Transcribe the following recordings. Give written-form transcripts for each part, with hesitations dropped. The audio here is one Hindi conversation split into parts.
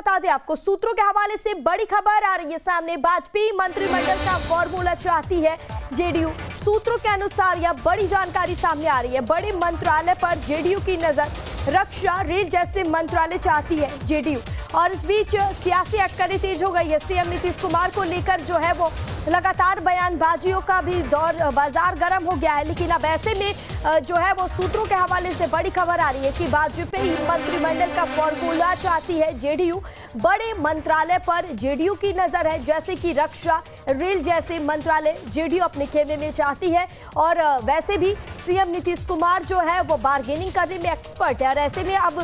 बता दें आपको, सूत्रों के हवाले से बड़ी खबर आ रही है सामने। वाजपेयी मंत्रिमंडल का फॉर्मूला चाहती है जेडीयू। सूत्रों के अनुसार यह बड़ी जानकारी सामने आ रही है। बड़े मंत्रालय पर जेडीयू की नजर, रक्षा, रेल जैसे मंत्रालय चाहती है जेडीयू। और इस बीच सियासी अटकलें तेज हो गई है। सीएम नीतीश कुमार को लेकर जो है वो लगातार बयानबाजियों का भी दौर, बाजार गर्म हो गया है। लेकिन अब ऐसे में जो है वो सूत्रों के हवाले से बड़ी खबर आ रही है कि वाजपेयी मंत्रिमंडल का फॉर्मूला चाहती है जेडीयू। बड़े मंत्रालय पर जेडीयू की नजर है, जैसे कि रक्षा, रेल जैसे मंत्रालय जेडीयू अपने खेमे में चाहती है। और वैसे भी सीएम नीतीश कुमार जो है वो बार्गेनिंग करने में एक्सपर्ट है। और ऐसे में अब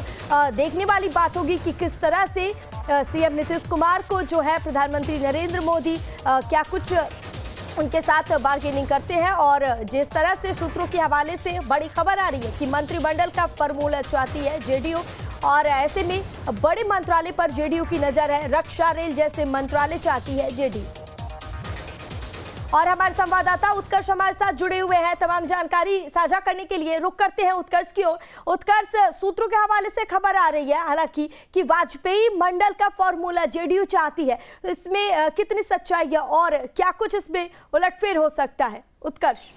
देखने वाली बात होगी कि किस तरह से सीएम नीतीश कुमार को जो है प्रधानमंत्री नरेंद्र मोदी क्या कुछ उनके साथ बार्गेनिंग करते हैं। और जिस तरह से सूत्रों के हवाले से बड़ी खबर आ रही है कि मंत्रिमंडल का फॉर्मूला चाहती है जेडीयू। और ऐसे में बड़े मंत्रालय पर जेडीयू की नजर है, रक्षा, रेल जैसे मंत्रालय चाहती है जेडीयू। और हमारे संवाददाता उत्कर्ष हमारे साथ जुड़े हुए हैं तमाम जानकारी साझा करने के लिए। रुक करते हैं उत्कर्ष की ओर। उत्कर्ष, सूत्रों के हवाले से खबर आ रही है हालांकि कि वाजपेयी मंडल का फॉर्मूला जेडीयू चाहती है, तो इसमें कितनी सच्चाई है और क्या कुछ इसमें उलटफेर हो सकता है? उत्कर्ष।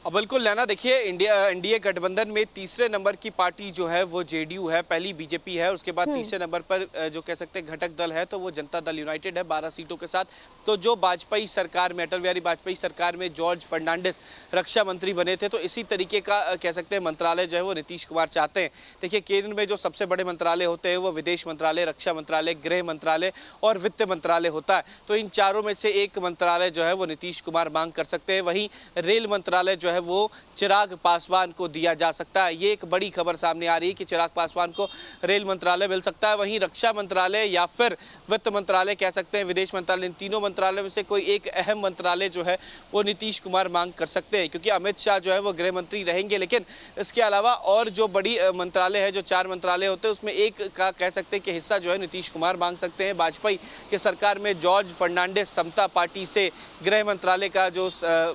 बिल्कुल नैना, देखिए एनडीए गठबंधन में तीसरे नंबर की पार्टी जो है वो जेडीयू है, पहली बीजेपी है, उसके बाद तीसरे नंबर पर जो कह सकते हैं घटक दल है तो वो जनता दल यूनाइटेड है 12 सीटों के साथ। तो जो वाजपेयी सरकार में, अटल बिहारी वाजपेयी सरकार में जॉर्ज फर्नांडिस रक्षा मंत्री बने थे, तो इसी तरीके का कह सकते हैं मंत्रालय जो है वो नीतीश कुमार चाहते हैं। देखिए केंद्र में जो सबसे बड़े मंत्रालय होते हैं वो विदेश मंत्रालय, रक्षा मंत्रालय, गृह मंत्रालय और वित्त मंत्रालय होता है। तो इन चारों में से एक मंत्रालय जो है वो नीतीश कुमार मांग कर सकते हैं। वहीं रेल मंत्रालय जो है वो चिराग पासवान को दिया जा सकता है। ये एक बड़ी खबर सामने आ रही है कि चिराग पासवान को रेल मंत्रालय मिल सकता है। वहीं रक्षा मंत्रालय या फिर वित्त मंत्रालय कह सकते हैं, विदेश मंत्रालय, इन तीनों मंत्रालयों में से कोई एक अहम मंत्रालय जो है वो नीतीश कुमार मांग कर सकते हैं, क्योंकि अमित शाह जो है वो गृह मंत्री रहेंगे। लेकिन इसके अलावा और जो बड़ी मंत्रालय है, जो 4 मंत्रालय होते हैं, उसमें एक का कह सकते हैं कि हिस्सा जो है नीतीश कुमार मांग सकते हैं। वाजपेयी की सरकार में जॉर्ज फर्नांडिस समता पार्टी से गृह मंत्रालय का जो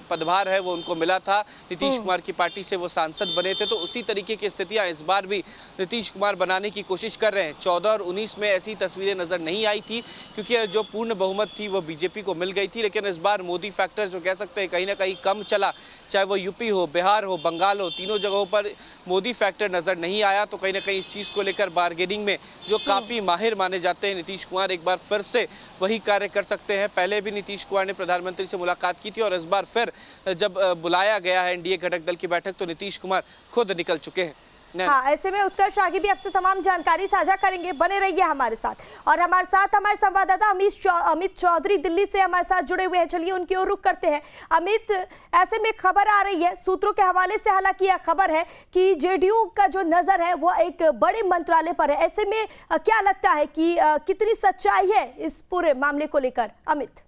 पदभार है वो उनको मिला था, नीतीश कुमार की पार्टी से वो सांसद बने थे। तो उसी तरीके की स्थितियां इस बार भी नीतीश कुमार बनाने की कोशिश कर रहे हैं। 14 और 19 में ऐसी तस्वीरें नजर नहीं आई थी, क्योंकि जो पूर्ण बहुमत थी वो बीजेपी को मिल गई थी। लेकिन इस बार मोदी फैक्टर जो कह सकते हैं कहीं ना कहीं कम चला, चाहे वो यूपी हो, बिहार हो, बंगाल हो, तीनों जगहों पर मोदी फैक्टर नजर नहीं आया। तो कहीं ना कहीं इस चीज को लेकर बार्गेनिंग में जो काफी माहिर माने जाते हैं नीतीश कुमार, एक बार फिर से वही कार्य कर सकते हैं। पहले भी नीतीश कुमार ने प्रधानमंत्री से मुलाकात की थी और इस बार फिर जब बुलाया गया है एनडीए घटक दल की बैठक तो नीतीश कुमार खुद निकल चुके हैं। हाँ, ऐसे में उत्कर्ष आगे भी आपसे तमाम जानकारी साझा करेंगे, बने रहिए हमारे साथ। और हमारे साथ हमारे संवाददाता अमित चौधरी दिल्ली से हमारे साथ जुड़े हुए हैं। चलिए उनकी ओर रुख करते हैं। अमित, ऐसे में खबर आ रही है सूत्रों के हवाले से, हालांकि यह खबर है कि जेडीयू का जो नजर है वो एक बड़े मंत्रालय पर है। ऐसे में क्या लगता है कि कितनी सच्चाई है इस पूरे मामले को लेकर? अमित।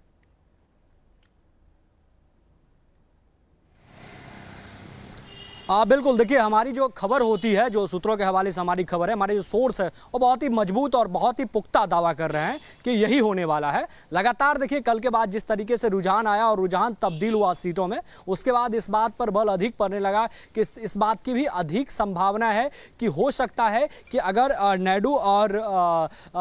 बिल्कुल, देखिए हमारी जो खबर होती है, जो सूत्रों के हवाले से हमारी खबर है, हमारे जो सोर्स है वो बहुत ही मजबूत और बहुत ही पुख्ता दावा कर रहे हैं कि यही होने वाला है। लगातार देखिए कल के बाद जिस तरीके से रुझान आया और रुझान तब्दील हुआ सीटों में, उसके बाद इस बात पर बल अधिक पड़ने लगा कि इस बात की भी अधिक संभावना है कि हो सकता है कि अगर नायडू और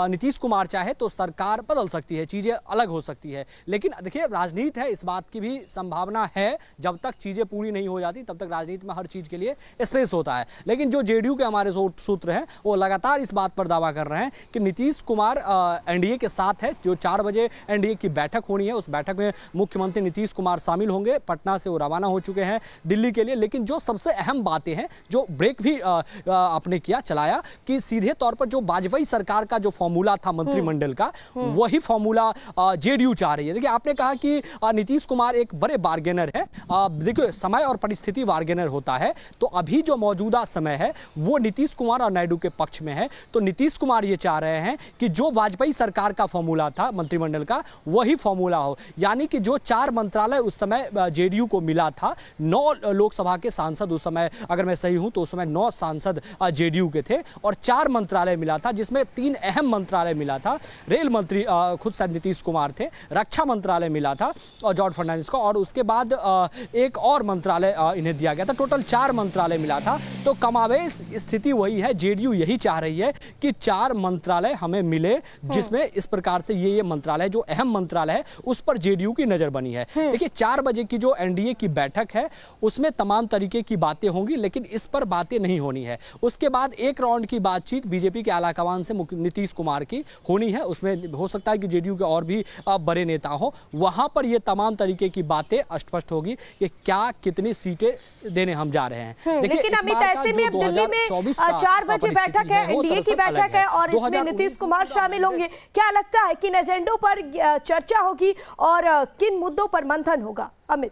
नीतीश कुमार चाहे तो सरकार बदल सकती है, चीज़ें अलग हो सकती है। लेकिन देखिए राजनीति है, इस बात की भी संभावना है, जब तक चीज़ें पूरी नहीं हो जाती तब तक राजनीति में हर चीज के लिए स्पेस होता है। लेकिन जो जेडीयू के हमारे सूत्र हैं वो लगातार इस बात पर दावा कर रहे हैं कि नीतीश कुमार एनडीए के साथ है। जो 4 बजे एनडीए की बैठक होनी है, उस बैठक में मुख्यमंत्री नीतीश कुमार शामिल होंगे। पटना से वो रवाना हो चुके हैं दिल्ली के लिए। लेकिन जो सबसे अहम बातें हैं, जो ब्रेक भी आपने चलाया कि सीधे तौर पर जो वाजपेयी सरकार का जो फॉर्मूला था मंत्रिमंडल का, वही फॉर्मूला जेडीयू चाह रही है। देखिए आपने कहा कि नीतीश कुमार एक बड़े बार्गेनर है। देखिए समय और परिस्थिति बार्गेनर होता है, तो अभी जो मौजूदा समय है वो नीतीश कुमार और नायडू के पक्ष में है। तो नीतीश कुमार ये चाह रहे हैं कि जो वाजपेयी सरकार का फॉर्मूला था मंत्रिमंडल का, वही फॉर्मूला हो। यानी कि जो 4 मंत्रालय उस समय जेडीयू को मिला था, 9 लोकसभा के सांसद उस समय, अगर मैं सही हूं तो उस समय 9 सांसद जेडीयू के थे, और 4 मंत्रालय मिला था, जिसमें 3 अहम मंत्रालय मिला था। रेल मंत्री खुद शायद नीतीश कुमार थे, रक्षा मंत्रालय मिला था और जॉर्ज फर्नांडिस को, और उसके बाद एक और मंत्रालय इन्हें दिया गया था। टोटल 4 मंत्रालय मिला था। तो कमावेश स्थिति वही है, जेडीयू यही चाह रही है कि 4 मंत्रालय हमें मिले, जिसमें इस प्रकार से ये मंत्रालय जो अहम मंत्रालय है उस पर जेडीयू की नजर बनी है। देखिए 4 बजे की जो एनडीए की बैठक है उसमें तमाम तरीके की बातें होंगी, लेकिन इस पर बातें नहीं होनी है। उसके बाद एक राउंड की बातचीत बीजेपी के आलाकमान से नीतीश कुमार की होनी है, उसमें हो सकता है कि जेडीयू के और भी बड़े नेता हो। वहां पर ये तमाम तरीके की बातें स्पष्ट होगी कि क्या कितनी सीटें देने हम जा रहे हैं। लेकिन अमित, ऐसे में अब दिल्ली में 4 बजे बैठक है, एनडीए की बैठक है और इसमें नीतीश कुमार शामिल होंगे। क्या लगता है किन एजेंडों पर चर्चा होगी और किन मुद्दों पर मंथन होगा? अमित,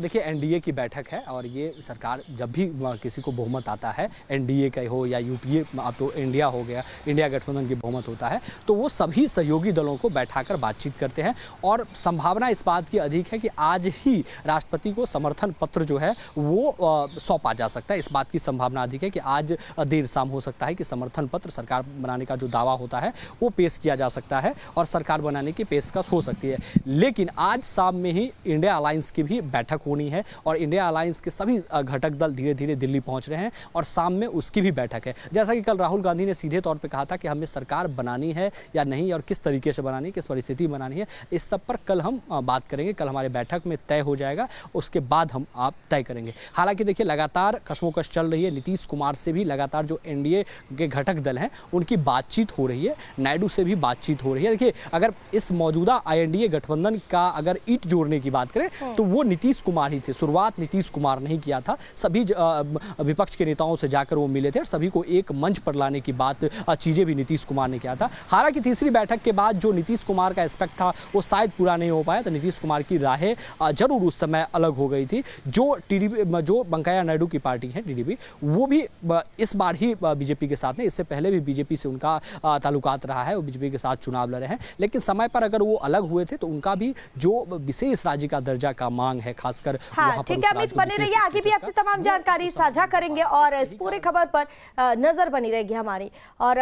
देखिए एनडीए की बैठक है और ये सरकार जब भी किसी को बहुमत आता है, एनडीए का हो या यूपीए, अब तो इंडिया हो गया, इंडिया गठबंधन की बहुमत होता है, तो वो सभी सहयोगी दलों को बैठाकर बातचीत करते हैं और संभावना इस बात की अधिक है कि आज ही राष्ट्रपति को समर्थन पत्र जो है वो सौंपा जा सकता है। इस बात की संभावना अधिक है कि आज देर शाम हो सकता है कि समर्थन पत्र, सरकार बनाने का जो दावा होता है वो पेश किया जा सकता है और सरकार बनाने की पेशकश हो सकती है। लेकिन आज शाम में ही इंडिया अलायंस की भी बैठक होनी है और इंडिया अलायंस के सभी घटक दल धीरे धीरे दिल्ली पहुंच रहे हैं और शाम में उसकी भी बैठक है। जैसा कि कल राहुल गांधी ने सीधे तौर पे कहा था कि हमें सरकार बनानी है या नहीं और किस तरीके से बनानी है, किस परिस्थिति बनानी है, इस सब पर कल हम बात करेंगे। कल हमारे बैठक में तय हो जाएगा, उसके बाद हम आप तय करेंगे। हालांकि देखिए लगातार कशमकश चल रही है, नीतीश कुमार से भी लगातार जो एनडीए के घटक दल हैं उनकी बातचीत हो रही है, नायडू से भी बातचीत हो रही है। देखिए अगर इस मौजूदा एनडीए गठबंधन का अगर ईंट जोड़ने की बात करें तो वो नीतीश कुमार ही थे। शुरुआत नीतीश कुमार ने ही किया था, सभी विपक्ष के नेताओं से जाकर वो मिले थे और सभी को एक मंच पर लाने की बात, चीजें भी नीतीश कुमार ने किया था। हालांकि तीसरी बैठक के बाद जो नीतीश कुमार का एस्पेक्ट था वो शायद पूरा नहीं हो पाया, तो नीतीश कुमार की राहें जरूर उस समय अलग हो गई थी। जो टीडीपी, जो वेंकैया नायडू की पार्टी है टीडीपी, वो भी इस बार ही बीजेपी के साथ में, इससे पहले भी बीजेपी से उनका ताल्लुकात रहा है, वो बीजेपी के साथ चुनाव लड़े हैं, लेकिन समय पर अगर वो अलग हुए थे तो उनका भी जो विशेष राज्य का दर्जा का मांग है खासकर। हाँ, ठीक है अमित, बने रहिए, आगे भी आपसे तमाम जानकारी साझा करेंगे और इस पूरे खबर पर नजर बनी रहेगी हमारी। और